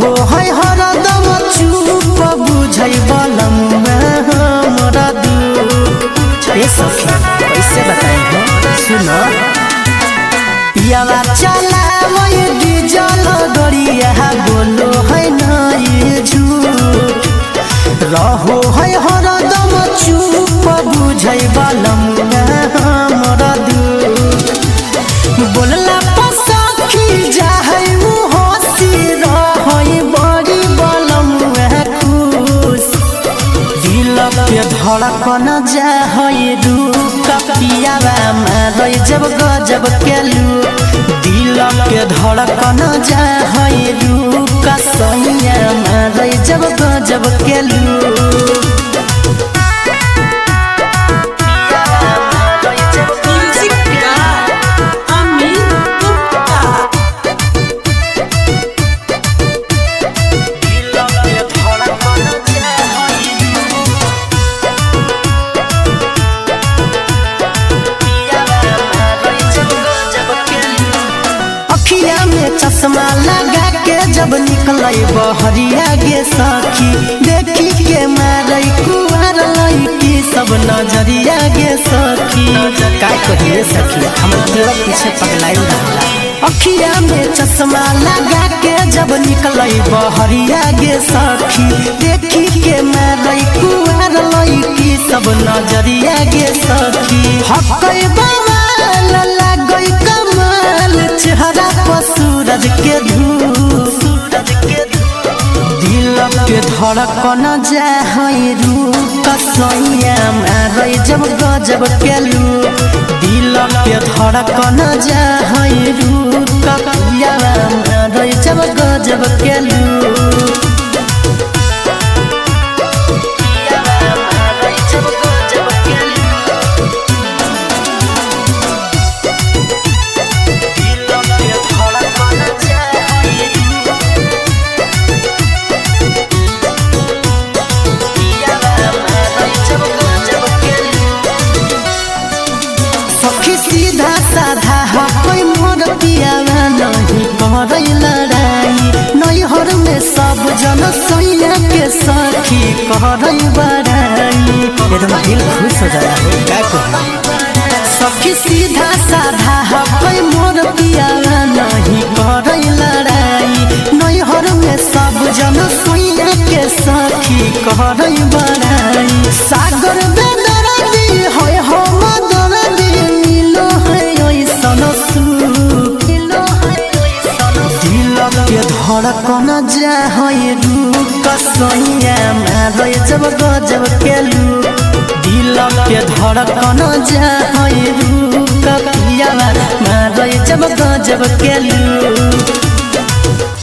रहो है हरदम चुप बुझै बलम हमरा दुख। ए सखी कैसे बताई हो सुन, पियावा चलावे डीजल गड़िया बोलो है नहीं झूठ, रहो है हरदम चुप बुझै बलम हमरा दुख। बोलला पसखी जाहै उ हसी रहै बड़ी बलम खुश, दिल के धड़कन जाहै रुक पियावा मारै जब गजब केलू, दिल के धड़कन जाहै रुक सैया मारै जब गजब केलू। चश्मा लगा के जब निकलै बहरिया गे सखी, देखी के मारै कुआर लड़की सब नजरिया गे सखी। का कहिए सखी हमर दिल पीछे पगलाइल रहला, अखिया में चश्मा लगा के जब निकलै बहरिया गे सखी, देखी के मारै कुआर लड़की सब नजरिया गे सखी। हकै बवाल लागै कमाल चेहरा पर सूरज के धूप, दिल के धड़कन जाहै रुक सैया मारै जब गजब केलू, दिल के धड़कन जाहै रुक पियावा मारै जब गजब केलू। सीधा साधा हकै मोर पियावा नहीं करै लड़ाई, नैहर में सब जन सैया के सखी करै बड़ाई, एकदम दिल खुश हो जाला का कहूं। सखी सीधा साधा हकै मोर पियावा नहीं करै लड़ाई, नैहर में सब जन सैया के सखी करै बड़ाई। सागर बेदर्दी है हम दर्दी मिलो है ऐसन सुख, दिल के धड़कन जाहै रुक सैया मारै जब गजब केलू, दिल के धड़कन जाहै रुक पियावा मारै जब गजब केलू।